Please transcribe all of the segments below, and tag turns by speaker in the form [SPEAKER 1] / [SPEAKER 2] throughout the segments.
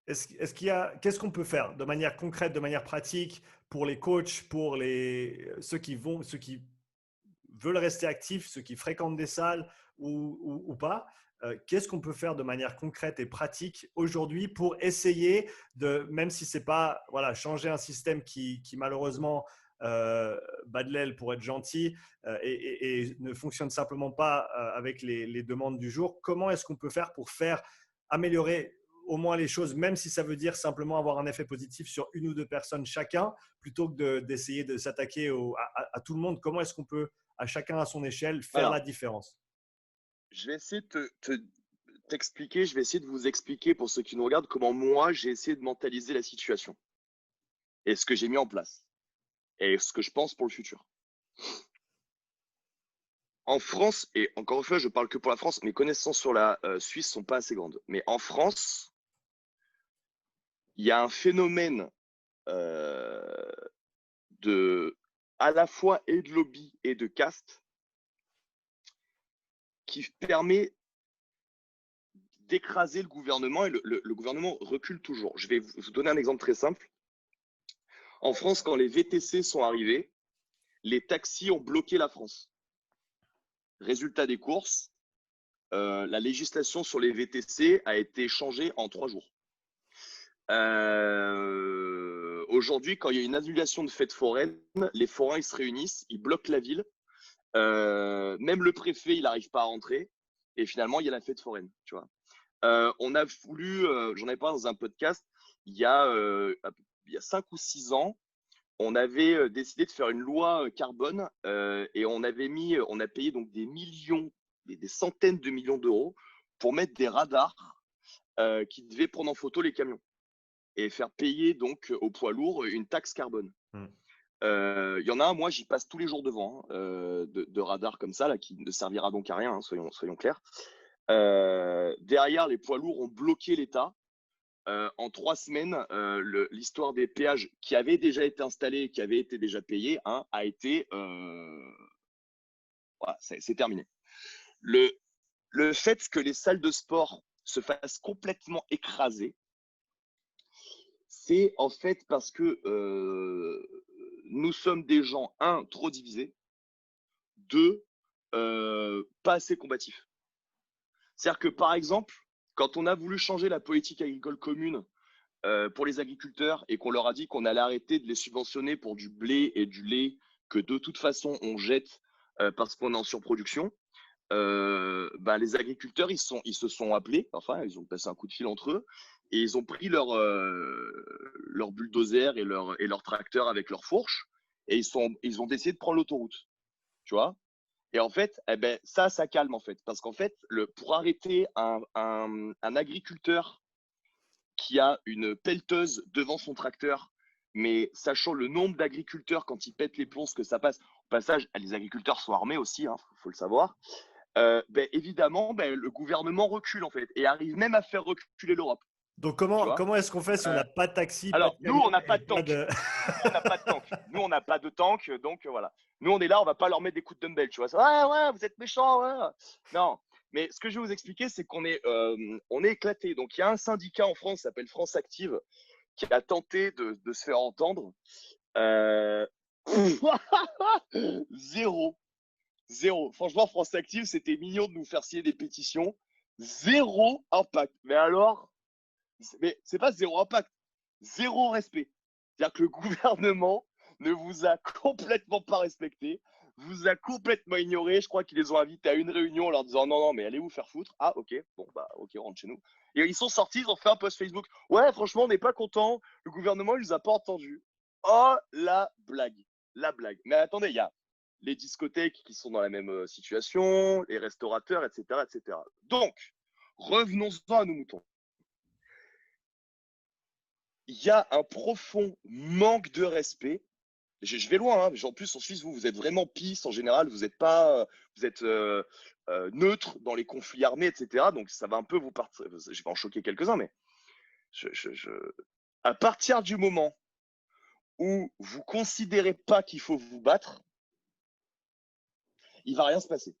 [SPEAKER 1] Qu'est-ce qu'on peut faire de manière concrète, de manière pratique pour les coachs, pour ceux qui veulent rester actifs, ceux qui fréquentent des salles ou pas? Qu'est-ce qu'on peut faire de manière concrète et pratique aujourd'hui pour essayer de, même si c'est pas, voilà, changer un système qui malheureusement bat de l'aile pour être gentil et ne fonctionne simplement pas avec les demandes du jour. Comment est-ce qu'on peut faire pour améliorer au moins les choses, même si ça veut dire simplement avoir un effet positif sur une ou deux personnes chacun, plutôt que d'essayer de s'attaquer à tout le monde? Comment est-ce qu'on peut, à chacun à son échelle, faire la
[SPEAKER 2] Alors,
[SPEAKER 1] différence?
[SPEAKER 2] je vais essayer de t'expliquer, je vais essayer de vous expliquer pour ceux qui nous regardent comment moi j'ai essayé de mentaliser la situation et ce que j'ai mis en place et ce que je pense pour le futur. En France, et encore une fois, je parle que pour la France, mes connaissances sur la Suisse sont pas assez grandes. Mais en France, il y a un phénomène euh, de, à la fois et de lobby et de caste qui permet d'écraser le gouvernement et le gouvernement recule toujours. Je vais vous donner un exemple très simple. En France, quand les VTC sont arrivés, les taxis ont bloqué la France. Résultat des courses, la législation sur les VTC a été changée en 3 jours. Aujourd'hui, quand il y a une annulation de fête foraine, les forains ils se réunissent, ils bloquent la ville. Même le préfet, il n'arrive pas à rentrer. Et finalement, il y a la fête foraine. Tu vois. On a voulu, j'en avais parlé dans un podcast, il y a 5 ou 6 ans, on avait décidé de faire une loi carbone et on a payé donc des millions, des centaines de millions d'euros pour mettre des radars qui devaient prendre en photo les camions et faire payer donc aux poids lourds une taxe carbone.
[SPEAKER 1] Hmm.
[SPEAKER 2] Il y en a un, moi j'y passe tous les jours devant, de radars comme ça, là, qui ne servira donc à rien, hein, soyons clairs. Derrière, les poids lourds ont bloqué l'État. En 3 semaines, l'histoire des péages qui avaient déjà été installés, qui avaient été déjà payés, hein, a été. Voilà, c'est terminé. Le, le fait que les salles de sport se fassent complètement écraser, c'est en fait parce que nous sommes des gens, un, trop divisés, deux, pas assez combatifs. C'est-à-dire que, par exemple, quand on a voulu changer la politique agricole commune pour les agriculteurs et qu'on leur a dit qu'on allait arrêter de les subventionner pour du blé et du lait que de toute façon on jette parce qu'on est en surproduction, les agriculteurs ils se sont appelés, enfin ils ont passé un coup de fil entre eux et ils ont pris leur bulldozer et leur tracteur avec leur fourche et ils ont décidé de prendre l'autoroute, tu vois. Et en fait, eh ben, ça calme en fait. Parce qu'en fait, pour arrêter un agriculteur qui a une pelleteuse devant son tracteur, mais sachant le nombre d'agriculteurs quand ils pètent les plombs, ce que ça passe, au passage, les agriculteurs sont armés aussi, hein, faut le savoir, évidemment, le gouvernement recule en fait et arrive même à faire reculer l'Europe,
[SPEAKER 1] Donc,
[SPEAKER 2] tu vois.
[SPEAKER 1] comment est-ce qu'on fait si on n'a pas de taxi, pas de
[SPEAKER 2] Alors, nous,
[SPEAKER 1] camion
[SPEAKER 2] on n'a
[SPEAKER 1] et
[SPEAKER 2] pas de
[SPEAKER 1] pas
[SPEAKER 2] tank.
[SPEAKER 1] de…
[SPEAKER 2] Nous, on n'a pas de tank. Nous, on n'a pas de tank, donc voilà. Nous, on est là, on va pas leur mettre des coups de dumbbell, tu vois. Ouais, ouais, vous êtes méchants, ouais. Non. Mais ce que je vais vous expliquer, c'est on est éclaté. Donc, il y a un syndicat en France qui s'appelle France Active qui a tenté de se faire entendre. Euh... Zéro. Zéro. Franchement, France Active, c'était mignon de nous faire signer des pétitions. Zéro impact. Mais c'est pas zéro impact, zéro respect. C'est-à-dire que le gouvernement ne vous a complètement pas respecté, vous a complètement ignoré. Je crois qu'ils les ont invités à une réunion en leur disant non, non, mais allez vous faire foutre. Ah, ok, bon, bah, ok, on rentre chez nous. Et ils sont sortis, ils ont fait un post Facebook. Ouais, franchement, on n'est pas content. Le gouvernement, il nous a pas entendus. Oh, la blague. La blague. Mais attendez, il y a les discothèques qui sont dans la même situation, les restaurateurs, etc., etc. Donc, revenons-en à nos moutons. Il y a un profond manque de respect. Je vais loin, hein. En plus en Suisse, vous êtes vraiment pisse en général, vous êtes pas, vous êtes neutre dans les conflits armés, etc. Donc ça va un peu vous partir. Je vais en choquer quelques-uns, mais je, je, je... à partir du moment où vous considérez pas qu'il faut vous battre, il va rien se passer.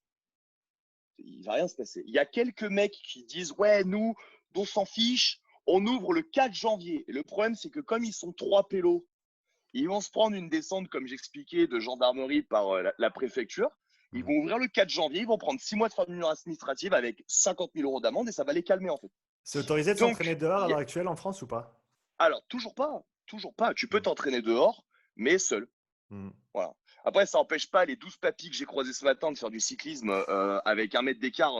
[SPEAKER 2] Il va rien se passer. Il y a quelques mecs qui disent ouais, nous, on s'en fiche, On ouvre le 4 janvier. Et le problème, c'est que comme ils sont 3 pélos, ils vont se prendre une descente, comme j'expliquais, de gendarmerie par la préfecture. Ils vont ouvrir le 4 janvier, ils vont prendre 6 mois de formule administrative avec 50 000 euros d'amende et ça va les calmer en fait.
[SPEAKER 1] C'est autorisé de s'entraîner
[SPEAKER 2] Donc,
[SPEAKER 1] dehors à l'heure actuelle en France ou pas?
[SPEAKER 2] alors, toujours pas. Toujours pas. Tu peux t'entraîner dehors, mais seul.
[SPEAKER 1] Hmm.
[SPEAKER 2] Voilà. Après, ça n'empêche pas les 12 papis que j'ai croisés ce matin de faire du cyclisme avec 1 mètre d'écart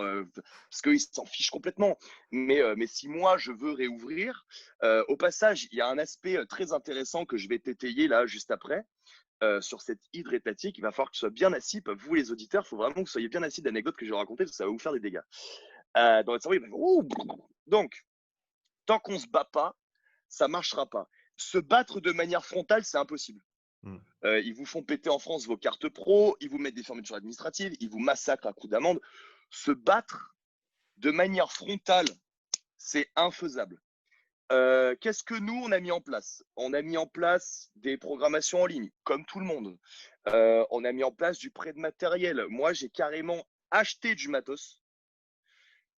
[SPEAKER 2] parce qu'ils s'en fichent complètement. Mais si moi, je veux réouvrir, au passage, il y a un aspect très intéressant que je vais t'étayer là juste après sur cette hydre étatique. Il va falloir que tu sois bien assis. Vous, les auditeurs, il faut vraiment que vous soyez bien assis d'anecdotes que je vais raconter parce que ça va vous faire des dégâts. Dans votre cerveau, il va faire ouh. Donc, tant qu'on ne se bat pas, ça ne marchera pas. Se battre de manière frontale, c'est impossible. Ils vous font péter en France vos cartes pro, ils vous mettent des fermetures administratives, ils vous massacrent à coups d'amende. Se battre de manière frontale, c'est infaisable. Qu'est-ce que nous, on a mis en place? On a mis en place des programmations en ligne, comme tout le monde. On a mis en place du prêt de matériel. Moi, j'ai carrément acheté du matos.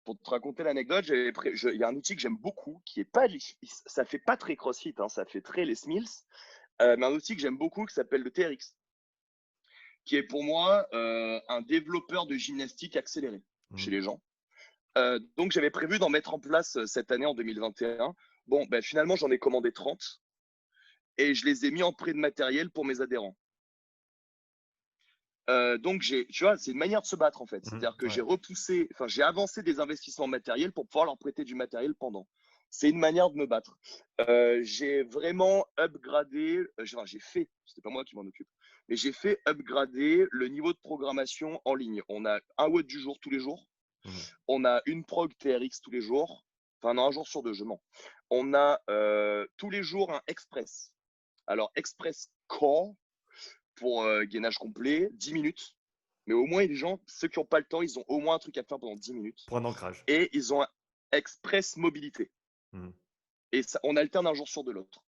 [SPEAKER 2] Pour te raconter l'anecdote, il y a un outil que j'aime beaucoup, qui est pas, ça fait pas très CrossFit, hein, ça fait très les Mills, mais un outil que j'aime beaucoup qui s'appelle le TRX, qui est pour moi un développeur de gymnastique accéléré chez les gens. Donc, j'avais prévu d'en mettre en place cette année en 2021. Bon, ben, finalement, j'en ai commandé 30 et je les ai mis en prêt de matériel pour mes adhérents. Donc, tu vois, c'est une manière de se battre en fait. C'est-à-dire que j'ai avancé des investissements matériels pour pouvoir leur prêter du matériel pendant. C'est une manière de me battre. J'ai vraiment upgradé, c'était pas moi qui m'en occupe, mais j'ai fait upgrader le niveau de programmation en ligne. On a un WOD du jour tous les jours. On a une prog TRX tous les jours. Enfin, non, un jour sur deux, je mens. On a tous les jours un Express. Alors, Express Core pour gainage complet, 10 minutes. Mais au moins, les gens, ceux qui n'ont pas le temps, ils ont au moins un truc à faire pendant 10 minutes.
[SPEAKER 1] Pour un ancrage.
[SPEAKER 2] Et ils ont un Express Mobilité. Et ça, on alterne un jour sur de l'autre.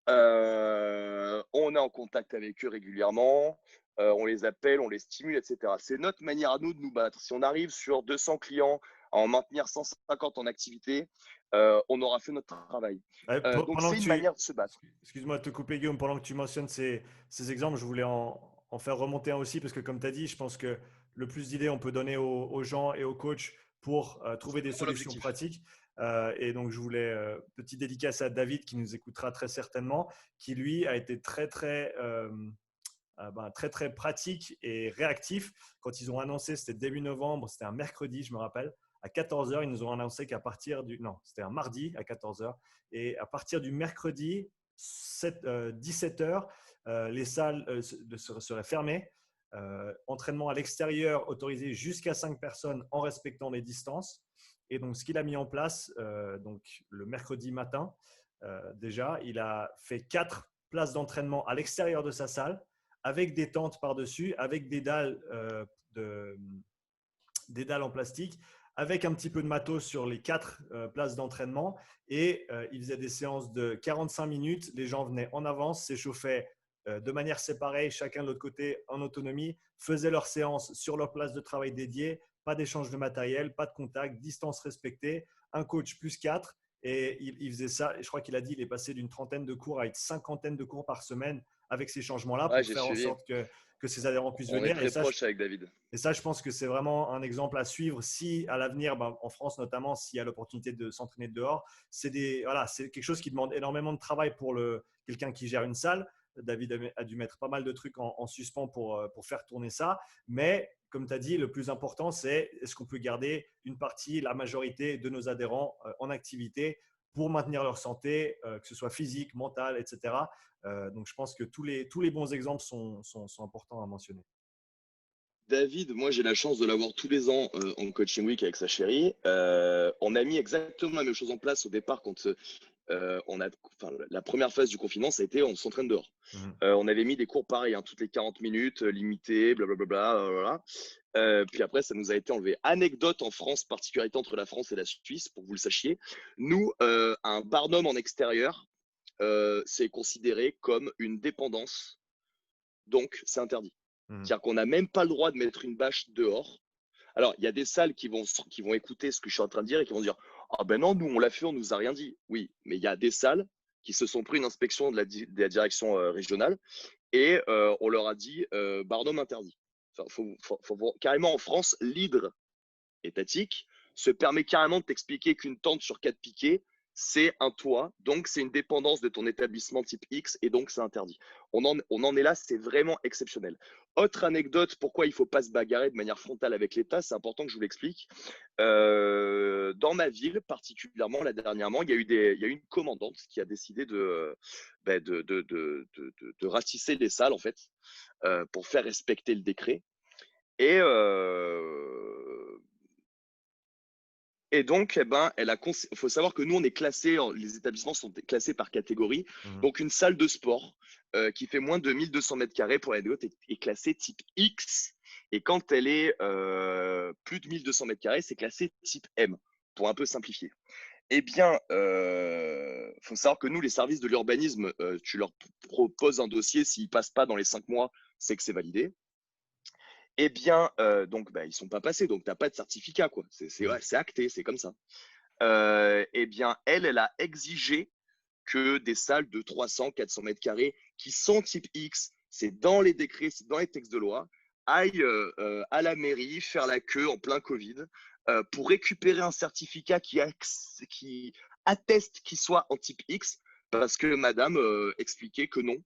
[SPEAKER 2] On est en contact avec eux régulièrement. On les appelle, on les stimule, etc. C'est notre manière à nous de nous battre. Si on arrive sur 200 clients à en maintenir 150 en activité, on aura fait notre travail. Donc, c'est une manière de se battre.
[SPEAKER 1] Excuse-moi de te couper, Guillaume, pendant que tu mentionnes ces exemples, je voulais en faire remonter un aussi, parce que comme tu as dit, je pense que le plus d'idées on peut donner aux gens et aux coachs pour trouver des solutions pratiques. Et donc, je voulais, petite dédicace à David qui nous écoutera très certainement, qui lui a été très, très pratique et réactif. Quand ils ont annoncé, c'était début novembre, c'était un mercredi, je me rappelle, à 14 h, ils nous ont annoncé qu'à partir du… Non, c'était un mardi à 14 h. Et à partir du mercredi, 17 h, les salles seraient fermées. Entraînement à l'extérieur autorisé jusqu'à 5 personnes en respectant les distances. Et donc, ce qu'il a mis en place, donc le mercredi matin, déjà, il a fait 4 places d'entraînement à l'extérieur de sa salle, avec des tentes par-dessus, avec des dalles en plastique, avec un petit peu de matos sur les 4 places d'entraînement. Et il faisait des séances de 45 minutes. Les gens venaient en avance, s'échauffaient de manière séparée, chacun de l'autre côté en autonomie, faisaient leur séance sur leur place de travail dédiée, pas d'échange de matériel, pas de contact, distance respectée, un coach plus 4. Et il faisait ça, et je crois qu'il a dit qu'il est passé d'une trentaine de cours à une cinquantaine de cours par semaine avec ces changements-là pour faire en sorte que ses adhérents puissent venir.
[SPEAKER 2] On est très proche avec David.
[SPEAKER 1] Et ça, je pense que c'est vraiment un exemple à suivre si, à l'avenir, en France notamment, s'il y a l'opportunité de s'entraîner dehors, c'est quelque chose qui demande énormément de travail pour quelqu'un qui gère une salle. David a dû mettre pas mal de trucs en suspens pour faire tourner ça. Mais comme tu as dit, le plus important, c'est est-ce qu'on peut garder une partie, la majorité de nos adhérents en activité pour maintenir leur santé, que ce soit physique, mentale, etc. Donc, je pense que tous les bons exemples sont importants à mentionner.
[SPEAKER 2] David, moi j'ai la chance de l'avoir tous les ans en coaching week avec sa chérie. On a mis exactement la même chose en place au départ quand la première phase du confinement, ça a été on s'entraîne dehors. On avait mis des cours pareils, hein, toutes les 40 minutes, limités, blablabla. Puis après, ça nous a été enlevé. Anecdote en France, particularité entre la France et la Suisse, pour que vous le sachiez. Nous, un barnum en extérieur, c'est considéré comme une dépendance. Donc, c'est interdit. C'est-à-dire qu'on n'a même pas le droit de mettre une bâche dehors. Alors, il y a des salles qui vont écouter ce que je suis en train de dire et qui vont dire Ah ben non, nous, on l'a fait, on nous a rien dit. Oui, mais il y a des salles qui se sont pris une inspection de la direction régionale et on leur a dit Barnum interdit. Enfin, carrément en France, l'hydre étatique se permet carrément de t'expliquer qu'une tente sur 4 piquets, c'est un toit, donc c'est une dépendance de ton établissement type X et donc c'est interdit. On en est là, c'est vraiment exceptionnel. Autre anecdote, pourquoi il ne faut pas se bagarrer de manière frontale avec l'État, c'est important que je vous l'explique. Dans ma ville, particulièrement là dernièrement, il y a eu une commandante qui a décidé de ratisser les salles en fait, pour faire respecter le décret. Et, et donc, eh ben, il faut savoir que nous, on est classé, les établissements sont classés par catégorie.
[SPEAKER 1] Mhm.
[SPEAKER 2] Donc, une salle de sport qui fait moins de 1200 mètres carrés pour l'anecdote est classée type X. Et quand elle est plus de 1200 mètres carrés, c'est classé type M, pour un peu simplifier. Eh bien, faut savoir que nous, les services de l'urbanisme, tu leur proposes un dossier, s'ils ne passent pas dans les 5 mois, c'est que c'est validé. Eh bien, donc, bah, ils ne sont pas passés, donc tu n'as pas de certificat, quoi. C'est acté, c'est comme ça. Eh bien, elle a exigé que des salles de 300, 400 mètres carrés qui sont type X, c'est dans les décrets, c'est dans les textes de loi, aillent à la mairie faire la queue en plein Covid pour récupérer un certificat qui atteste qu'il soit en type X, parce que madame expliquait que non,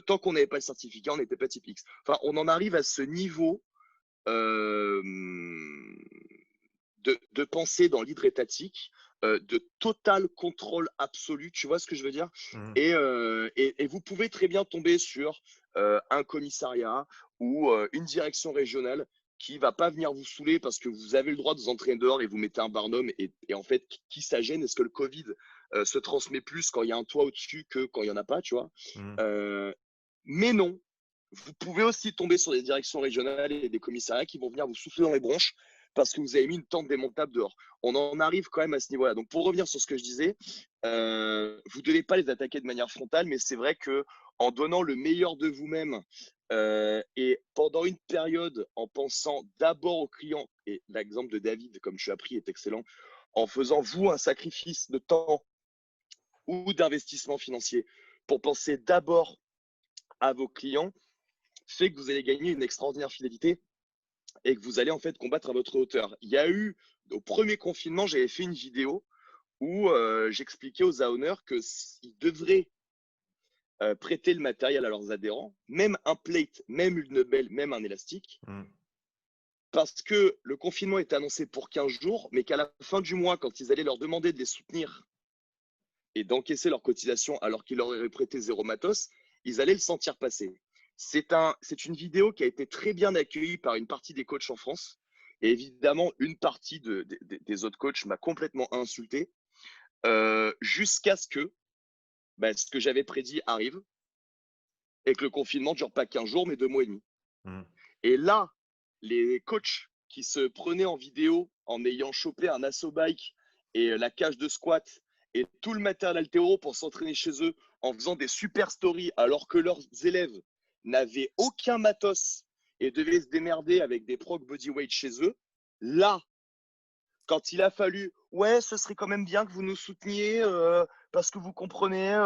[SPEAKER 2] tant qu'on n'avait pas le certificat, on n'était pas type X. Enfin, on en arrive à ce niveau euh, de penser dans l'hydre étatique, de total contrôle absolu, tu vois ce que je veux dire?
[SPEAKER 1] Mhm.
[SPEAKER 2] Et vous pouvez très bien tomber sur un commissariat ou une direction régionale qui va pas venir vous saouler parce que vous avez le droit de vous entraîner dehors et vous mettez un barnum et en fait, qui ça gêne? Est-ce que le Covid se transmet plus quand il y a un toit au-dessus que quand il n'y en a pas, tu vois?
[SPEAKER 1] Mhm.
[SPEAKER 2] Euh, mais non, vous pouvez aussi tomber sur des directions régionales et des commissariats qui vont venir vous souffler dans les bronches parce que vous avez mis une tente démontable dehors. On en arrive quand même à ce niveau-là. Donc, pour revenir sur ce que je disais, vous ne devez pas les attaquer de manière frontale, mais c'est vrai que en donnant le meilleur de vous-même et pendant une période en pensant d'abord au client, et l'exemple de David, comme je suis appris, est excellent, en faisant vous un sacrifice de temps ou d'investissement financier pour penser d'abord à vos clients, fait que vous allez gagner une extraordinaire fidélité et que vous allez en fait combattre à votre hauteur. Il y a eu, au premier confinement, j'avais fait une vidéo où j'expliquais aux owners qu'ils devraient prêter le matériel à leurs adhérents, même un plate, même une belle, même un élastique,
[SPEAKER 1] Mhm.
[SPEAKER 2] parce que le confinement était annoncé pour 15 jours, mais qu'à la fin du mois, quand ils allaient leur demander de les soutenir et d'encaisser leur cotisation alors qu'ils leur auraient prêté zéro matos, ils allaient le sentir passer. C'est une vidéo qui a été très bien accueillie par une partie des coachs en France. Et évidemment, une partie des autres coachs m'a complètement insulté jusqu'à ce que ce que j'avais prédit arrive et que le confinement ne dure pas 15 jours, mais 2 mois et demi.
[SPEAKER 1] Mhm.
[SPEAKER 2] Et là, les coachs qui se prenaient en vidéo en ayant chopé un assaut bike et la cage de squat et tout le matériel altéro pour s'entraîner chez eux en faisant des super stories alors que leurs élèves n'avaient aucun matos et devaient se démerder avec des prog bodyweight chez eux, là, quand il a fallu, ouais, ce serait quand même bien que vous nous souteniez parce que vous comprenez,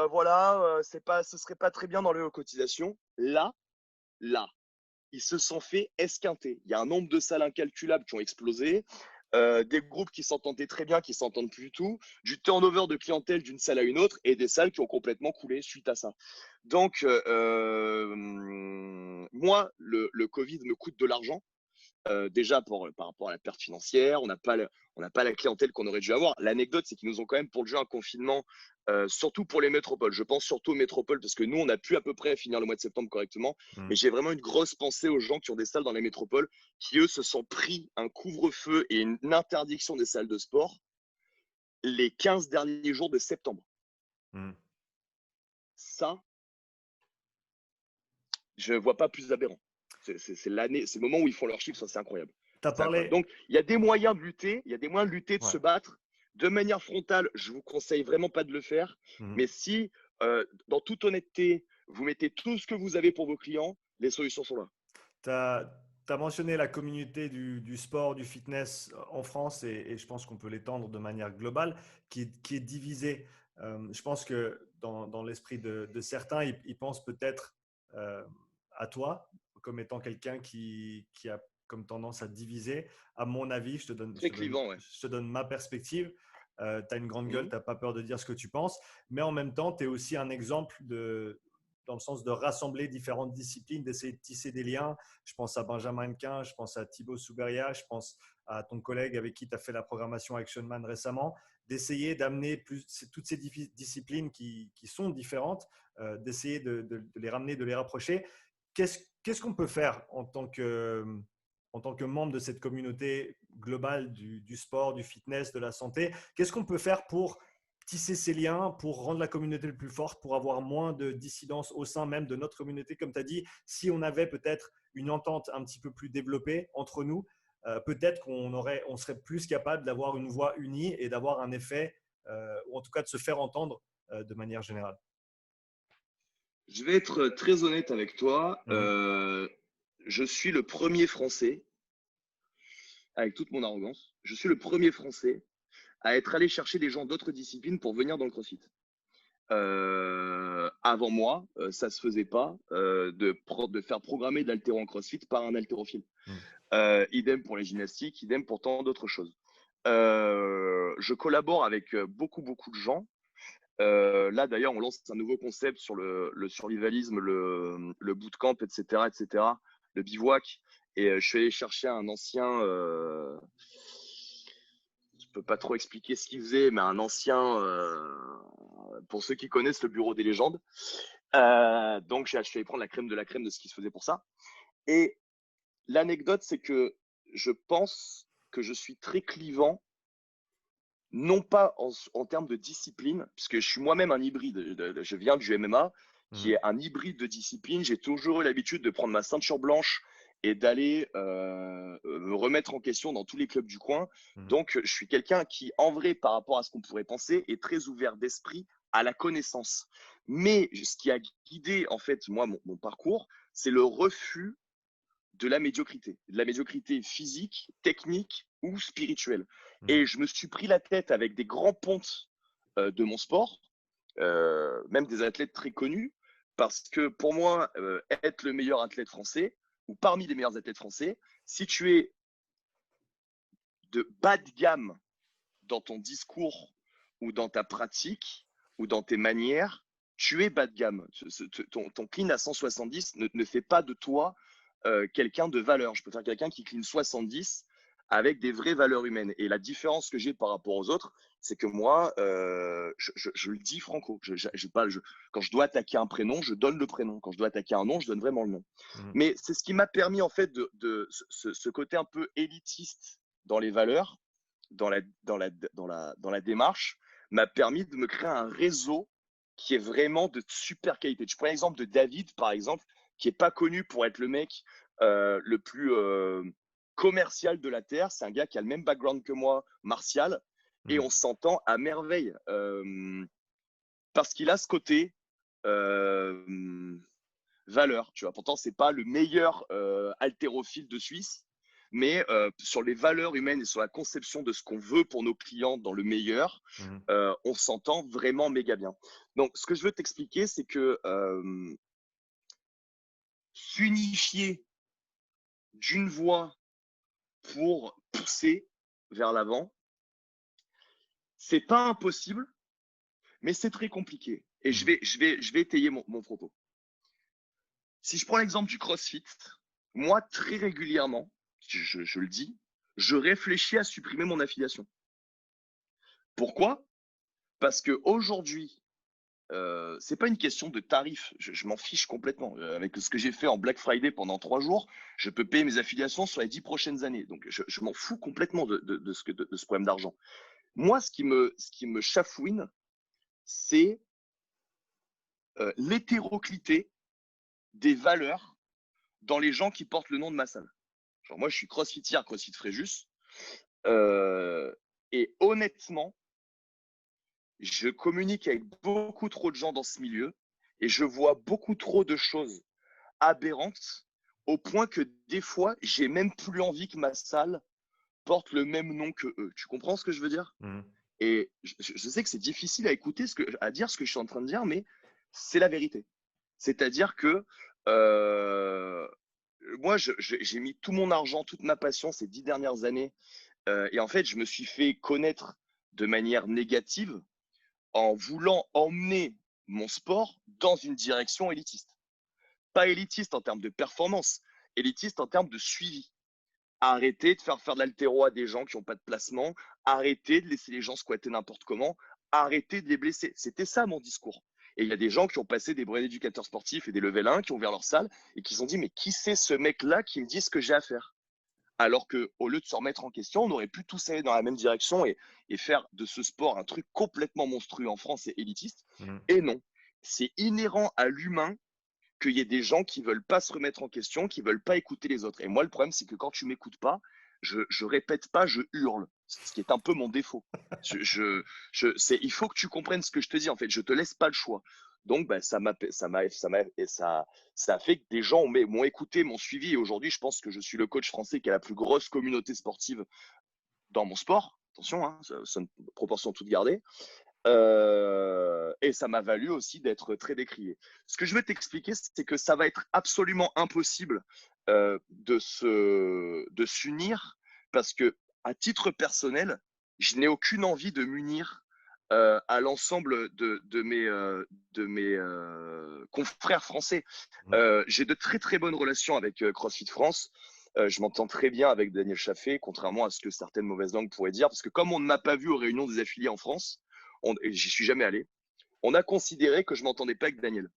[SPEAKER 2] voilà, ce serait pas très bien dans les cotisations. Là, ils se sont fait esquinter. Il y a un nombre de salles incalculables qui ont explosé, des groupes qui s'entendaient très bien, qui s'entendent plus du tout, du turnover de clientèle d'une salle à une autre et des salles qui ont complètement coulé suite à ça. Donc, moi, le Covid me coûte de l'argent. Déjà par rapport à la perte financière, on n'a pas la clientèle qu'on aurait dû avoir. L'anecdote, c'est qu'ils nous ont quand même pourvu un confinement, surtout pour les métropoles. Je pense surtout aux métropoles parce que nous, on a pu à peu près finir le mois de septembre correctement. Mais
[SPEAKER 1] Mhm.
[SPEAKER 2] j'ai vraiment une grosse pensée aux gens qui ont des salles dans les métropoles, qui eux se sont pris un couvre-feu et une interdiction des salles de sport les 15 derniers jours de septembre.
[SPEAKER 1] Mhm.
[SPEAKER 2] Ça, je ne vois pas plus aberrant. C'est l'année, c'est le moment où ils font leurs chiffres, ça c'est incroyable.
[SPEAKER 1] Tu as
[SPEAKER 2] C'est incroyable.
[SPEAKER 1] parlé.
[SPEAKER 2] Donc, il y a des moyens de lutter, il y a des moyens de lutter, de
[SPEAKER 1] Ouais.
[SPEAKER 2] se battre. De manière frontale, je vous conseille vraiment pas de le faire.
[SPEAKER 1] Mhm.
[SPEAKER 2] Mais si, dans toute honnêteté, vous mettez tout ce que vous avez pour vos clients, les solutions sont là.
[SPEAKER 1] as mentionné la communauté du sport, du fitness en France, et je pense qu'on peut l'étendre de manière globale, qui est divisée. Je pense que dans l'esprit de certains, ils pensent peut-être euh, à toi comme étant quelqu'un qui a comme tendance à diviser. À mon avis,
[SPEAKER 2] Très clivant, ouais.
[SPEAKER 1] je te donne ma perspective. Tu as une grande gueule,
[SPEAKER 2] Mhm.
[SPEAKER 1] tu n'as pas peur de dire ce que tu penses, mais en même temps, tu es aussi un exemple dans le sens de rassembler différentes disciplines, d'essayer de tisser des liens. Je pense à Benjamin Quin, je pense à Thibaut Souberia, je pense à ton collègue avec qui tu as fait la programmation Actionman récemment, d'essayer d'amener toutes ces disciplines qui sont différentes, d'essayer de les ramener, de les rapprocher. Qu'est-ce qu'on peut faire en tant que membre de cette communauté globale du sport, du fitness, de la santé? Qu'est-ce qu'on peut faire pour tisser ces liens, pour rendre la communauté le plus forte, pour avoir moins de dissidence au sein même de notre communauté? Comme tu as dit, si on avait peut-être une entente un petit peu plus développée entre nous, peut-être on serait plus capable d'avoir une voix unie et d'avoir un effet, ou en tout cas de se faire entendre de manière générale.
[SPEAKER 2] Je vais être très honnête avec toi.
[SPEAKER 1] Mhm.
[SPEAKER 2] Je suis le premier Français, avec toute mon arrogance, je suis le premier Français à être allé chercher des gens d'autres disciplines pour venir dans le CrossFit. Avant moi, ça se faisait pas de faire programmer de l'haltéro en CrossFit par un haltérophile.
[SPEAKER 1] Mhm.
[SPEAKER 2] Idem pour les gymnastiques, idem pour tant d'autres choses. Je collabore avec beaucoup de gens. Là, d'ailleurs, on lance un nouveau concept sur le survivalisme, le bootcamp, etc., le bivouac. Et je suis allé chercher un ancien, je peux pas trop expliquer ce qu'il faisait, mais un ancien, pour ceux qui connaissent le bureau des légendes. Donc, je suis allé prendre la crème de ce qui se faisait pour ça. Et l'anecdote, c'est que je pense que je suis très clivant, non pas en termes de discipline, puisque je suis moi-même un hybride. Je viens du MMA, qui
[SPEAKER 1] Mhm.
[SPEAKER 2] est un hybride de discipline. J'ai toujours eu l'habitude de prendre ma ceinture blanche et d'aller me remettre en question dans tous les clubs du coin.
[SPEAKER 1] Mhm.
[SPEAKER 2] Donc, je suis quelqu'un qui, en vrai, par rapport à ce qu'on pourrait penser, est très ouvert d'esprit à la connaissance. Mais ce qui a guidé, en fait, moi, mon parcours, c'est le refus de la médiocrité physique, technique ou spirituelle.
[SPEAKER 1] Mhm.
[SPEAKER 2] Et je me suis pris la tête avec des grands pontes de mon sport, même des athlètes très connus, parce que pour moi, être le meilleur athlète français, ou parmi les meilleurs athlètes français, si tu es de bas de gamme dans ton discours ou dans ta pratique ou dans tes manières, tu es bas de gamme. Ton clean à 170 ne fait pas de toi quelqu'un de valeur. Je peux faire quelqu'un qui clean 70 avec des vraies valeurs humaines. Et la différence que j'ai par rapport aux autres, c'est que moi, je le dis franco. Quand je dois attaquer un prénom, je donne le prénom. Quand je dois attaquer un nom, je donne vraiment le nom.
[SPEAKER 1] Mhm.
[SPEAKER 2] Mais c'est ce qui m'a permis en fait de ce côté un peu élitiste dans les valeurs, dans la démarche, m'a permis de me créer un réseau qui est vraiment de super qualité. Je prends l'exemple de David, par exemple, qui est pas connu pour être le mec le plus commercial de la Terre. C'est un gars qui a le même background que moi, martial, et
[SPEAKER 1] Mhm.
[SPEAKER 2] on s'entend à merveille parce qu'il a ce côté valeur. Tu vois, pourtant c'est pas le meilleur haltérophile de Suisse, mais sur les valeurs humaines et sur la conception de ce qu'on veut pour nos clients dans le meilleur,
[SPEAKER 1] Mhm.
[SPEAKER 2] on s'entend vraiment méga bien. Donc, ce que je veux t'expliquer, c'est que s'unifier d'une voix pour pousser vers l'avant, c'est pas impossible, mais c'est très compliqué. Et
[SPEAKER 1] Mhm.
[SPEAKER 2] je vais étayer mon propos. Si je prends l'exemple du CrossFit, moi, très régulièrement, je le dis, je réfléchis à supprimer mon affiliation. Pourquoi? Parce qu'aujourd'hui, c'est pas une question de tarif. Je m'en fiche complètement. Avec ce que j'ai fait en Black Friday pendant 3 jours, je peux payer mes affiliations sur les 10 prochaines années. Donc, je m'en fous complètement de ce problème d'argent. Moi, ce qui me chafouine, c'est l'hétéroclité des valeurs dans les gens qui portent le nom de ma salle. Genre, moi, je suis crossfitière, CrossFit Fréjus. Euh, et honnêtement, je communique avec beaucoup trop de gens dans ce milieu et je vois beaucoup trop de choses aberrantes au point que des fois, j'ai même plus envie que ma salle porte le même nom que eux. Tu comprends ce que je veux dire?
[SPEAKER 1] Mhm.
[SPEAKER 2] Et je sais que c'est difficile à écouter, à dire ce que je suis en train de dire, mais c'est la vérité. C'est-à-dire que euh, moi, j'ai mis tout mon argent, toute ma passion ces 10 dernières années, et en fait, je me suis fait connaître de manière négative en voulant emmener mon sport dans une direction élitiste. Pas élitiste en termes de performance, élitiste en termes de suivi. Arrêtez de faire de l'haltéro à des gens qui n'ont pas de placement. Arrêtez de laisser les gens squatter n'importe comment. Arrêtez de les blesser. C'était ça mon discours. Et il y a des gens qui ont passé des brevets d'éducateurs sportifs et des level 1 qui ont ouvert leur salle et qui se sont dit mais qui c'est ce mec-là qui me dit ce que j'ai à faire? Alors qu'au lieu de se remettre en question, on aurait pu tous aller dans la même direction et faire de ce sport un truc complètement monstrueux en France et élitiste.
[SPEAKER 1] Mhm.
[SPEAKER 2] Et non, c'est inhérent à l'humain qu'il y ait des gens qui veulent pas se remettre en question, qui veulent pas écouter les autres. Et moi, le problème, c'est que quand tu m'écoutes pas, je répète pas, je hurle. Ce qui est un peu mon défaut. Il faut que tu comprennes ce que je te dis. En fait, je te laisse pas le choix. Donc, bah, ça a fait que des gens m'ont écouté, m'ont suivi. Et aujourd'hui, je pense que je suis le coach français qui a la plus grosse communauté sportive dans mon sport. Attention, hein, c'est une proportion toute gardée. Et ça m'a valu aussi d'être très décrié. Ce que je veux t'expliquer, c'est que ça va être absolument impossible de s'unir parce que, à titre personnel, je n'ai aucune envie de m'unir à l'ensemble de mes confrères français.
[SPEAKER 1] Mhm.
[SPEAKER 2] J'ai de très très bonnes relations avec CrossFit France. Je m'entends très bien avec Daniel Chaffé, contrairement à ce que certaines mauvaises langues pourraient dire, parce que comme on ne m'a pas vu aux réunions des affiliés en France, j'y suis jamais allé, on a considéré que je m'entendais pas avec Daniel.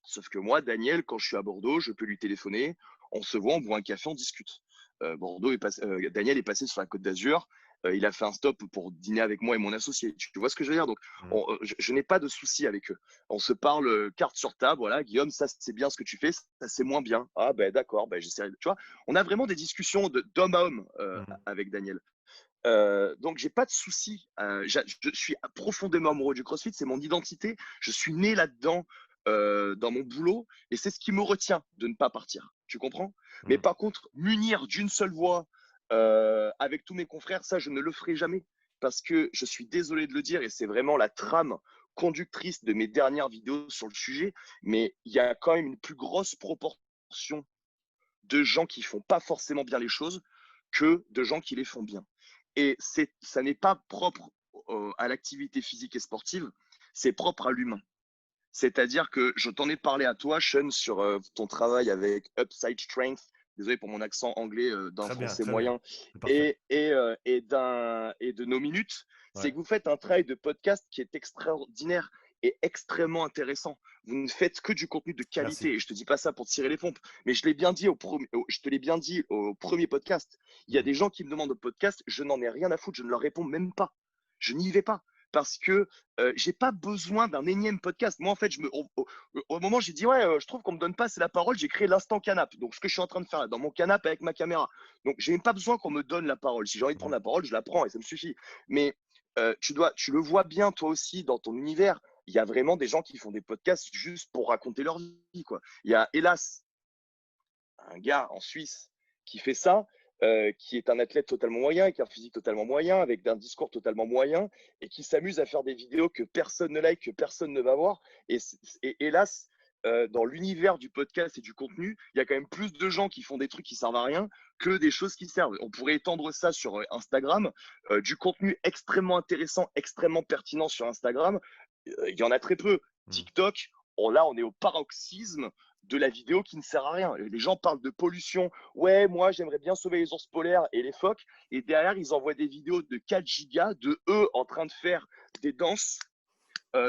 [SPEAKER 2] Sauf que moi, Daniel, quand je suis à Bordeaux, je peux lui téléphoner, on se voit, on boit un café, on discute. Daniel est passé sur la Côte d'Azur, il a fait un stop pour dîner avec moi et mon associé. Tu vois ce que je veux dire? Donc,
[SPEAKER 1] Mhm.
[SPEAKER 2] je n'ai pas de souci avec eux. On se parle carte sur table, voilà, Guillaume, ça c'est bien ce que tu fais, ça c'est moins bien. Ah ben d'accord, ben j'essaie. Tu vois, on a vraiment des discussions d'homme à homme
[SPEAKER 1] Mhm.
[SPEAKER 2] avec Daniel. Donc j'ai pas de souci. Je suis profondément amoureux du CrossFit, c'est mon identité. Je suis né là-dedans, dans mon boulot, et c'est ce qui me retient de ne pas partir. Tu comprends? Mais
[SPEAKER 1] Mhm.
[SPEAKER 2] par contre, m'unir d'une seule voix avec tous mes confrères, ça je ne le ferai jamais parce que je suis désolé de le dire et c'est vraiment la trame conductrice de mes dernières vidéos sur le sujet. Mais il y a quand même une plus grosse proportion de gens qui font pas forcément bien les choses que de gens qui les font bien. Et ça n'est pas propre à l'activité physique et sportive, c'est propre à l'humain. C'est-à-dire que je t'en ai parlé à toi, Sean, sur ton travail avec Upside Strength. Désolé pour mon accent anglais d'un
[SPEAKER 1] Très bien,
[SPEAKER 2] français
[SPEAKER 1] très bien.
[SPEAKER 2] moyen
[SPEAKER 1] C'est parfait.
[SPEAKER 2] et de nos minutes. C'est
[SPEAKER 1] Ouais.
[SPEAKER 2] que vous faites un travail de podcast qui est extraordinaire et extrêmement intéressant. Vous ne faites que du contenu de
[SPEAKER 1] Merci.
[SPEAKER 2] qualité. Et je te dis pas ça pour tirer les pompes, mais je l'ai bien dit je te l'ai bien dit au premier podcast. Il y a
[SPEAKER 1] Mhm.
[SPEAKER 2] des gens qui me demandent au podcast, je n'en ai rien à foutre, je ne leur réponds même pas. Je n'y vais pas parce que j'ai pas besoin d'un énième podcast. Moi, en fait, au moment où j'ai dit, ouais, je trouve qu'on me donne pas assez la parole, j'ai créé l'instant canap. Donc, ce que je suis en train de faire là, dans mon canap avec ma caméra. Donc, j'ai même pas besoin qu'on me donne la parole. Si j'ai envie de prendre
[SPEAKER 1] Mhm.
[SPEAKER 2] la parole, je la prends et ça me suffit. Mais tu le vois bien, toi aussi, dans ton univers. Il y a vraiment des gens qui font des podcasts juste pour raconter leur vie, quoi. Il y a, hélas, un gars en Suisse qui fait ça, qui est un athlète totalement moyen, avec un physique totalement moyen, avec un discours totalement moyen, et qui s'amuse à faire des vidéos que personne ne like, que personne ne va voir. Et hélas, dans l'univers du podcast et du contenu, il y a quand même plus de gens qui font des trucs qui servent à rien que des choses qui servent. On pourrait étendre ça sur Instagram, du contenu extrêmement intéressant, extrêmement pertinent sur Instagram. Il y en a très peu.
[SPEAKER 1] Mhm.
[SPEAKER 2] TikTok, là, on est au paroxysme de la vidéo qui ne sert à rien. Les gens parlent de pollution. Ouais, moi, j'aimerais bien sauver les ours polaires et les phoques. Et derrière, ils envoient des vidéos de 4 gigas de eux en train de faire des danses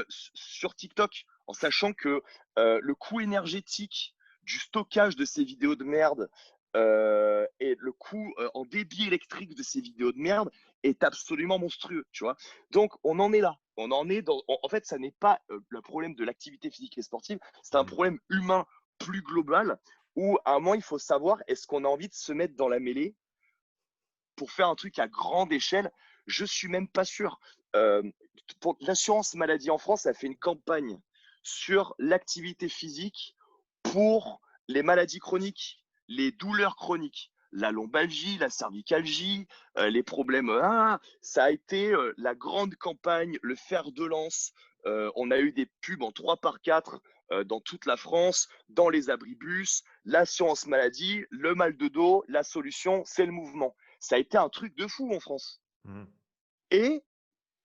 [SPEAKER 2] sur TikTok, en sachant que le coût énergétique du stockage de ces vidéos de merde et le coût en débit électrique de ces vidéos de merde est absolument monstrueux, tu vois. Donc, on en est là. On en est en fait, ça n'est pas le problème de l'activité physique et sportive, c'est un
[SPEAKER 1] Mhm.
[SPEAKER 2] problème humain plus global où à un moment, il faut savoir est-ce qu'on a envie de se mettre dans la mêlée pour faire un truc à grande échelle. Je suis même pas sûr. Euh, pour l'assurance maladie en France a fait une campagne sur l'activité physique pour les maladies chroniques. les douleurs chroniques, la lombalgie, la cervicalgie, les problèmes, ça a été la grande campagne, le fer de lance. On a eu des pubs en 3 par 4 dans toute la France, dans les abribus, l'assurance maladie, le mal de dos, la solution, c'est le mouvement. Ça a été un truc de fou en France.
[SPEAKER 1] Mhm.
[SPEAKER 2] Et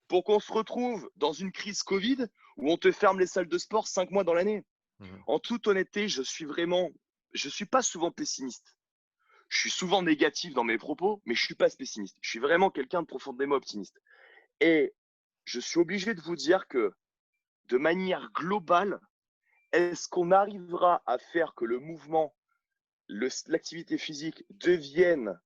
[SPEAKER 2] pour qu'on se retrouve dans une crise Covid où on te ferme les salles de sport 5 mois dans l'année.
[SPEAKER 1] Mhm.
[SPEAKER 2] En toute honnêteté, je suis pas souvent pessimiste. Je suis souvent négatif dans mes propos, mais je suis pas pessimiste. Je suis vraiment quelqu'un de profondément optimiste. Et je suis obligé de vous dire que, de manière globale, est-ce qu'on arrivera à faire que le mouvement, l'activité physique devienne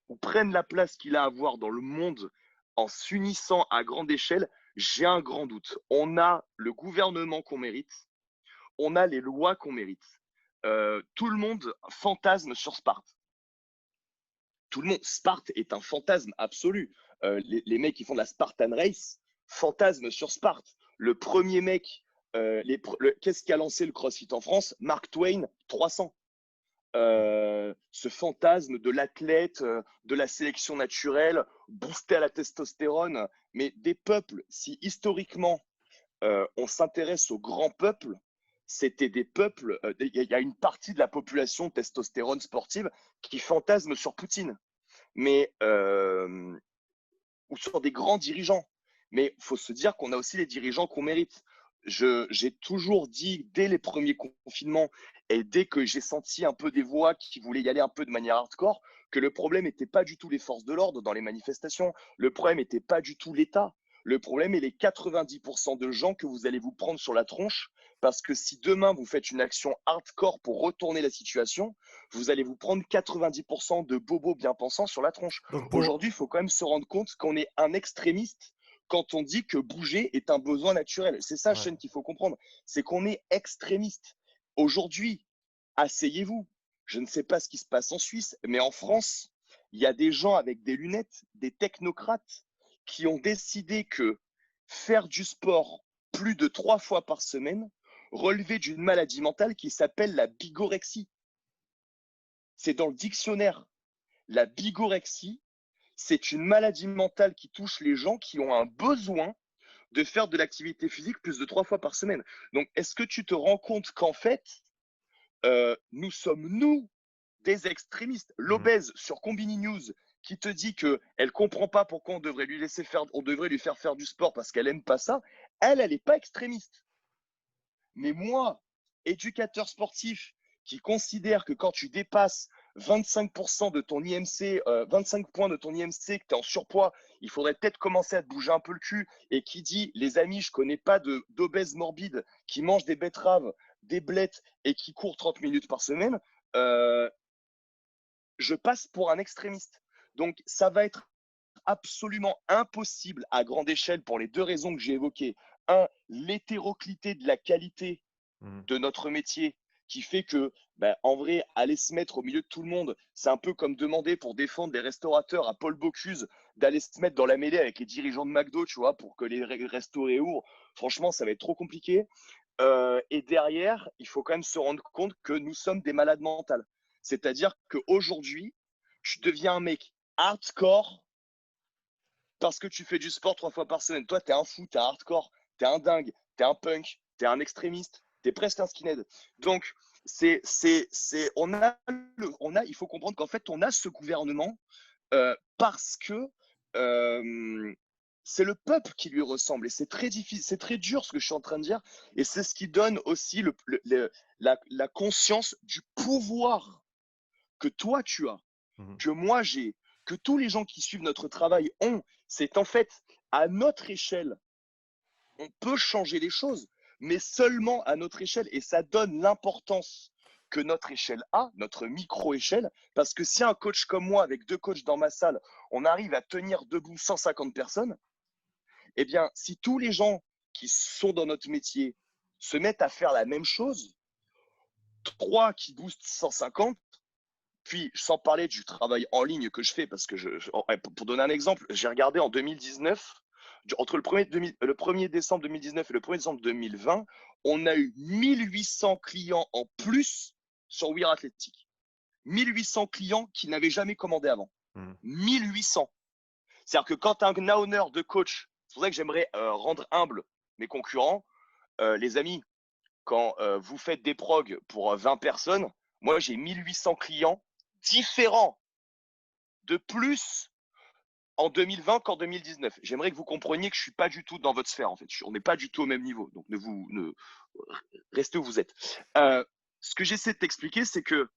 [SPEAKER 2] ou prenne la place qu'il a à avoir dans le monde en s'unissant à grande échelle? J'ai un grand doute. On a le gouvernement qu'on mérite, on a les lois qu'on mérite. Tout le monde fantasme sur Sparte. Tout le monde, Sparte est un fantasme absolu. Les mecs qui font de la Spartan Race fantasment sur Sparte. Le premier mec, qu'est-ce qui a lancé le CrossFit en France? Mark Twain, 300. Ce fantasme de l'athlète, de la sélection naturelle, boosté à la testostérone. Mais des peuples, si historiquement on s'intéresse aux grands peuples, c'était des peuples, il y a une partie de la population testostérone sportive qui fantasme sur Poutine, mais ou sur des grands dirigeants. Mais il faut se dire qu'on a aussi les dirigeants qu'on mérite. J'ai toujours dit dès les premiers confinements et dès que j'ai senti un peu des voix qui voulaient y aller un peu de manière hardcore, que le problème n'était pas du tout les forces de l'ordre dans les manifestations, le problème n'était pas du tout l'État. Le problème est les 90% de gens que vous allez vous prendre sur la tronche, parce que si demain vous faites une action hardcore pour retourner la situation, vous allez vous prendre 90% de bobos bien pensants sur la tronche.
[SPEAKER 1] Donc
[SPEAKER 2] Aujourd'hui, il faut quand même se rendre compte qu'on est un extrémiste quand on dit que bouger est un besoin naturel. C'est ça,
[SPEAKER 1] ouais.
[SPEAKER 2] Sean, qu'il faut comprendre. C'est qu'on est extrémiste. Aujourd'hui, asseyez-vous. Je ne sais pas ce qui se passe en Suisse, mais en France, il y a des gens avec des lunettes, des technocrates, qui ont décidé que faire du sport plus de 3 fois par semaine relevait d'une maladie mentale qui s'appelle la bigorexie. C'est dans le dictionnaire. La bigorexie, c'est une maladie mentale qui touche les gens qui ont un besoin de faire de l'activité physique plus de 3 fois par semaine. Donc, est-ce que tu te rends compte qu'en fait, nous sommes, nous, des extrémistes?
[SPEAKER 1] Mhm.
[SPEAKER 2] L'obèse sur Combini News qui te dit qu'elle ne comprend pas pourquoi on devrait lui faire faire du sport parce qu'elle n'aime pas ça, elle n'est pas extrémiste. Mais moi, éducateur sportif, qui considère que quand tu dépasses 25% de ton IMC, 25 points de ton IMC, que tu es en surpoids, il faudrait peut-être commencer à te bouger un peu le cul, et qui dit, les amis, je connais pas d'obèses morbides qui mangent des betteraves, des blettes et qui courent 30 minutes par semaine, euh, je passe pour un extrémiste. Donc, ça va être absolument impossible à grande échelle pour les deux raisons que j'ai évoquées. Un, l'hétéroclité de la qualité
[SPEAKER 1] Mhm.
[SPEAKER 2] de notre métier qui fait que, ben, en vrai, aller se mettre au milieu de tout le monde, c'est un peu comme demander pour défendre des restaurateurs à Paul Bocuse d'aller se mettre dans la mêlée avec les dirigeants de McDo, tu vois, pour que les restos réouvrent. Franchement, ça va être trop compliqué. Et derrière, il faut quand même se rendre compte que nous sommes des malades mentales. C'est-à-dire qu'aujourd'hui, tu deviens un mec hardcore parce que tu fais du sport 3 fois par semaine. Toi, t'es un fou, t'es un hardcore, t'es un dingue, t'es un punk, t'es un extrémiste, t'es presque un skinhead. Donc, il faut comprendre qu'en fait, on a ce gouvernement parce que euh, c'est le peuple qui lui ressemble et c'est très difficile, c'est très dur ce que je suis en train de dire et c'est ce qui donne aussi la conscience du pouvoir que toi tu as,
[SPEAKER 1] Mhm.
[SPEAKER 2] que moi j'ai, que tous les gens qui suivent notre travail ont. C'est en fait à notre échelle, on peut changer les choses, mais seulement à notre échelle. Et ça donne l'importance que notre échelle a, notre micro-échelle, parce que si un coach comme moi, avec 2 coachs dans ma salle, on arrive à tenir debout 150 personnes, eh bien, si tous les gens qui sont dans notre métier se mettent à faire la même chose, 3 qui boostent 150, puis, sans parler du travail en ligne que je fais, parce que pour donner un exemple, j'ai regardé en 2019, entre le 1er décembre 2019 et le 1er décembre 2020, on a eu 1800 clients en plus sur We Are Athletic. 1800 clients qui n'avaient jamais commandé avant.
[SPEAKER 1] Mm.
[SPEAKER 2] 1800. C'est-à-dire que quand un owner de coach, c'est pour ça que j'aimerais rendre humble mes concurrents, les amis, quand vous faites des progs pour 20 personnes, moi j'ai 1800 clients différents de plus en 2020 qu'en 2019. J'aimerais que vous compreniez que je suis pas du tout dans votre sphère en fait. On n'est pas du tout au même niveau. Donc restez où vous êtes. Ce que j'essaie de t'expliquer, c'est que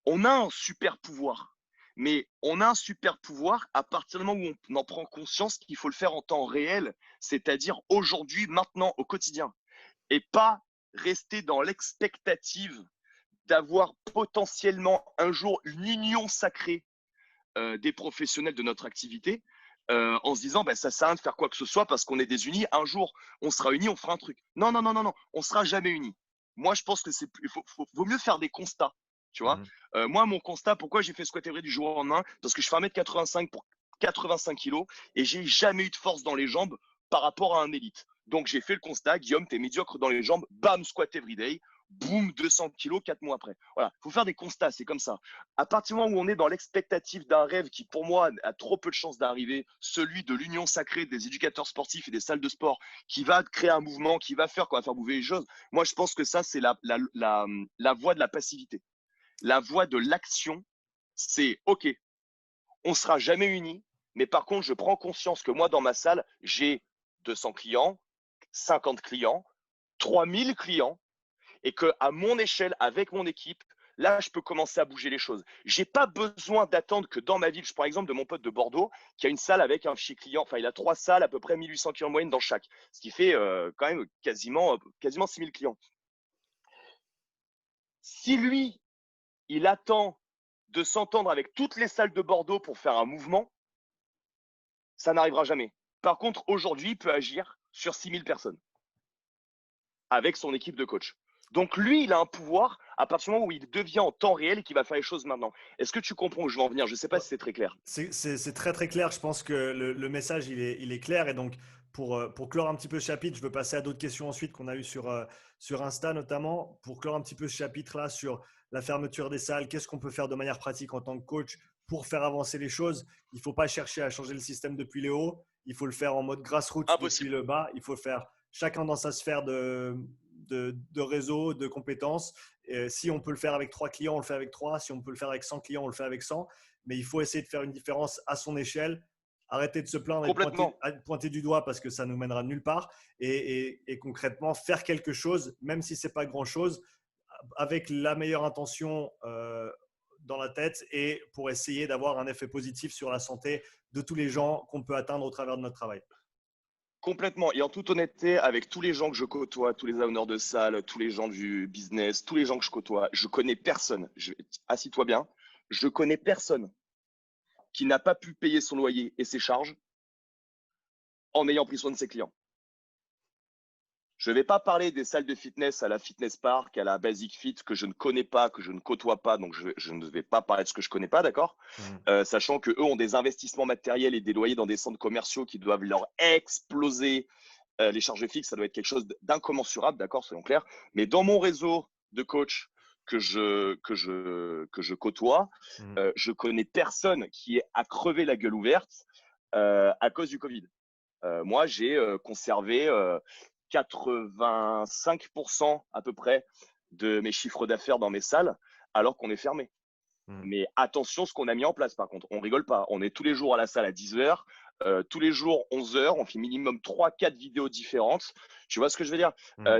[SPEAKER 2] on a un super pouvoir. Mais on a un super pouvoir à partir du moment où on en prend conscience qu'il faut le faire en temps réel, c'est-à-dire aujourd'hui, maintenant, au quotidien. Et pas rester dans l'expectative d'avoir potentiellement un jour une union sacrée des professionnels de notre activité en se disant ça sert à rien de faire quoi que ce soit parce qu'on est désunis. Un jour, on sera unis, on fera un truc. Non, non, non, non, non, on sera jamais unis. Moi, je pense que vaut mieux faire des constats. Tu vois, moi, mon constat, pourquoi j'ai fait Squat Every du jour au lendemain? Parce que je fais 1m85 pour 85 kilos et j'ai jamais eu de force dans les jambes par rapport à un élite. Donc, j'ai fait le constat, Guillaume, t'es médiocre dans les jambes, bam, squat every day, boum, 200 kilos 4 mois après. Voilà, il faut faire des constats, c'est comme ça. À partir du moment où on est dans l'expectative d'un rêve qui, pour moi, a trop peu de chances d'arriver, celui de l'union sacrée des éducateurs sportifs et des salles de sport, qui va créer un mouvement, qui va faire, qu'on va faire bouger les choses, moi, je pense que ça, c'est la voie de la passivité. La voie de l'action, c'est OK, on sera jamais unis, mais par contre, je prends conscience que moi, dans ma salle, j'ai 200 clients, 50 clients, 3000 clients, et que à mon échelle, avec mon équipe, là, je peux commencer à bouger les choses. J'ai pas besoin d'attendre que dans ma ville, je prends l'exemple de mon pote de Bordeaux, qui a une salle avec un fichier client, enfin, il a 3 salles, à peu près 1800 clients en moyenne dans chaque, ce qui fait quand même quasiment 6000 clients. Si lui, il attend de s'entendre avec toutes les salles de Bordeaux pour faire un mouvement, ça n'arrivera jamais. Par contre, aujourd'hui, il peut agir sur 6000 personnes avec son équipe de coach. Donc lui, il a un pouvoir à partir du moment où il devient en temps réel et qu'il va faire les choses maintenant. Est-ce que tu comprends où je veux en venir? Je ne sais pas si c'est très clair.
[SPEAKER 1] C'est très très clair. Je pense que le message il est clair. Et donc, pour clore un petit peu ce chapitre, je veux passer à d'autres questions ensuite qu'on a eues sur Insta notamment. Pour clore un petit peu ce chapitre-là sur la fermeture des salles, qu'est-ce qu'on peut faire de manière pratique en tant que coach pour faire avancer les choses? Il ne faut pas chercher à changer le système depuis le haut. Il faut le faire en mode grassroots depuis
[SPEAKER 2] Impossible.
[SPEAKER 1] le bas. Il faut le faire chacun dans sa sphère de réseau, de compétences. Et si on peut le faire avec 3 clients, on le fait avec 3. Si on peut le faire avec 100 clients, on le fait avec 100. Mais il faut essayer de faire une différence à son échelle. Arrêter de se plaindre et de pointer du doigt parce que ça nous mènera nulle part. Et concrètement, faire quelque chose, même si ce n'est pas grand-chose, avec la meilleure intention dans la tête et pour essayer d'avoir un effet positif sur la santé de tous les gens qu'on peut atteindre au travers de notre travail.
[SPEAKER 2] Complètement. Et en toute honnêteté, avec tous les gens que je côtoie, tous les owners de salle, tous les gens du business, tous les gens que je côtoie, je connais personne. Assis-toi bien. Je connais personne qui n'a pas pu payer son loyer et ses charges en ayant pris soin de ses clients. Je ne vais pas parler des salles de fitness à la Fitness Park, à la Basic Fit que je ne connais pas, que je ne côtoie pas, donc je ne vais pas parler de ce que je ne connais pas, d'accord? Sachant qu'eux ont des investissements matériels et des loyers dans des centres commerciaux qui doivent leur exploser les charges fixes, ça doit être quelque chose d'incommensurable, d'accord, soyons clairs. Mais dans mon réseau de coachs que je côtoie, je connais personne qui est à crever la gueule ouverte à cause du Covid. Moi, j'ai conservé 85% à peu près de mes chiffres d'affaires dans mes salles alors qu'on est fermé. Mais attention ce qu'on a mis en place par contre, on rigole pas. On est tous les jours à la salle à 10h, tous les jours 11h, on fait minimum 3-4 vidéos différentes. Tu vois ce que je veux dire?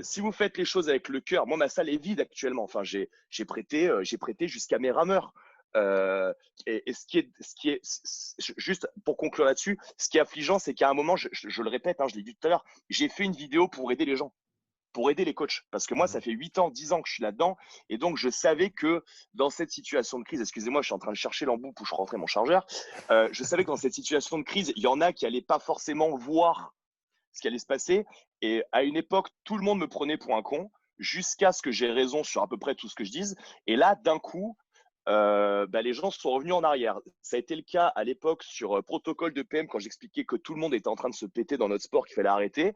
[SPEAKER 2] Si vous faites les choses avec le cœur, moi ma salle est vide actuellement. Enfin, j'ai prêté jusqu'à mes rameurs. Et ce qui est juste pour conclure là-dessus, ce qui est affligeant, c'est qu'à un moment, je le répète, je l'ai dit tout à l'heure, j'ai fait une vidéo pour aider les gens, pour aider les coachs. Parce que moi, ça fait 8 ans, 10 ans que je suis là-dedans. Et donc, je savais que dans cette situation de crise, excusez-moi, je suis en train de chercher l'embout où je rentrais mon chargeur. Je savais que dans cette situation de crise, il y en a qui n'allaient pas forcément voir ce qui allait se passer. Et à une époque, tout le monde me prenait pour un con jusqu'à ce que j'ai raison sur à peu près tout ce que je dise. Et là, d'un coup, les gens sont revenus en arrière. Ça a été le cas à l'époque sur protocole de PM quand j'expliquais que tout le monde était en train de se péter dans notre sport, qu'il fallait arrêter.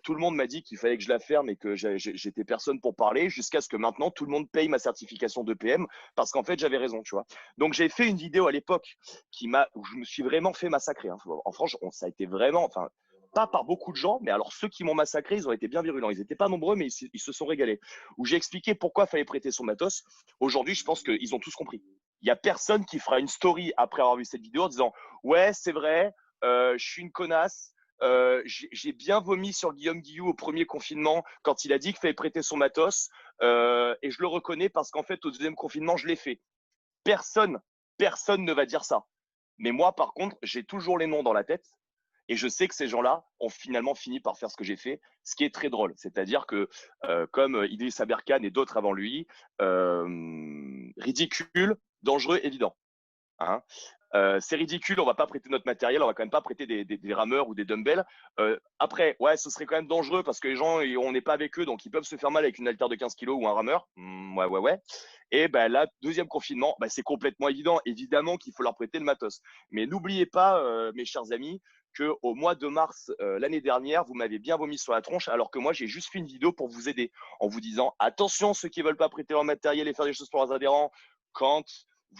[SPEAKER 2] Tout le monde m'a dit qu'il fallait que je la ferme et que j'étais personne pour parler, jusqu'à ce que maintenant tout le monde paye ma certification de PM parce qu'en fait j'avais raison, tu vois. Donc j'ai fait une vidéo à l'époque où je me suis vraiment fait massacrer. Hein. En France, ça a été vraiment, enfin, pas par beaucoup de gens, mais alors ceux qui m'ont massacré, ils ont été bien virulents. Ils n'étaient pas nombreux, mais ils se sont régalés. Où j'ai expliqué pourquoi il fallait prêter son matos. Aujourd'hui, je pense qu'ils ont tous compris. Il n'y a personne qui fera une story après avoir vu cette vidéo en disant « Ouais, c'est vrai, je suis une connasse. J'ai bien vomi sur Guillaume Guillou au premier confinement quand il a dit qu'il fallait prêter son matos. Et je le reconnais parce qu'en fait, au deuxième confinement, je l'ai fait. » Personne ne va dire ça. Mais moi, par contre, j'ai toujours les noms dans la tête. Et je sais que ces gens-là ont finalement fini par faire ce que j'ai fait, ce qui est très drôle. C'est-à-dire que, comme Idriss Aberkan et d'autres avant lui, ridicule, dangereux, évident. Hein. C'est ridicule, on va pas prêter notre matériel, on va quand même pas prêter des rameurs ou des dumbbells. Après, ouais, ce serait quand même dangereux parce que les gens, on n'est pas avec eux, donc ils peuvent se faire mal avec une haltère de 15 kilos ou un rameur. Ouais. Et là, deuxième confinement, c'est complètement évident. Évidemment qu'il faut leur prêter le matos. Mais n'oubliez pas, mes chers amis, qu'au mois de mars l'année dernière, vous m'avez bien vomi sur la tronche, alors que moi, j'ai juste fait une vidéo pour vous aider en vous disant attention, ceux qui veulent pas prêter leur matériel et faire des choses pour leurs adhérents, quand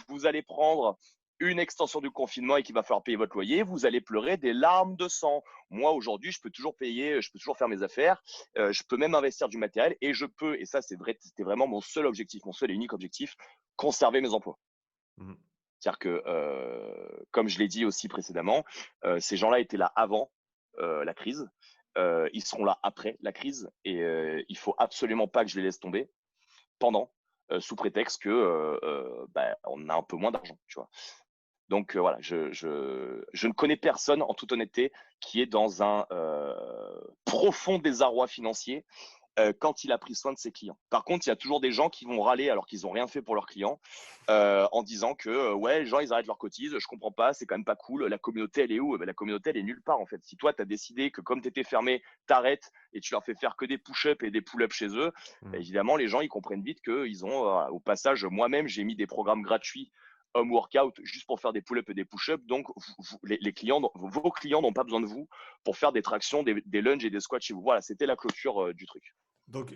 [SPEAKER 2] vous allez prendre une extension du confinement et qu'il va falloir payer votre loyer, vous allez pleurer des larmes de sang. Moi, aujourd'hui, je peux toujours payer, je peux toujours faire mes affaires, je peux même investir du matériel et je peux, et ça, c'est vrai, c'était vraiment mon seul objectif, mon seul et unique objectif, conserver mes emplois.
[SPEAKER 1] Mmh.
[SPEAKER 2] C'est-à-dire que, comme je l'ai dit aussi précédemment, ces gens-là étaient là avant la crise, ils seront là après la crise et il faut absolument pas que je les laisse tomber pendant, sous prétexte que on a un peu moins d'argent, tu vois. Donc voilà, je ne connais personne, en toute honnêteté, qui est dans un profond désarroi financier quand il a pris soin de ses clients. Par contre, il y a toujours des gens qui vont râler alors qu'ils n'ont rien fait pour leurs clients en disant que ouais, les gens, ils arrêtent leurs cotises, je comprends pas, c'est quand même pas cool, la communauté, elle est où? La communauté, elle est nulle part en fait. Si toi, tu as décidé que comme tu étais fermé, t'arrêtes et tu leur fais faire que des push-ups et des pull-ups chez eux, évidemment, les gens, ils comprennent vite qu'ils ont, au passage, moi-même, j'ai mis des programmes gratuits home workout juste pour faire des pull-ups et des push-ups. Donc, les clients, vos clients n'ont pas besoin de vous pour faire des tractions, des lunges et des squats chez vous. Voilà, c'était la clôture du truc.
[SPEAKER 1] Donc,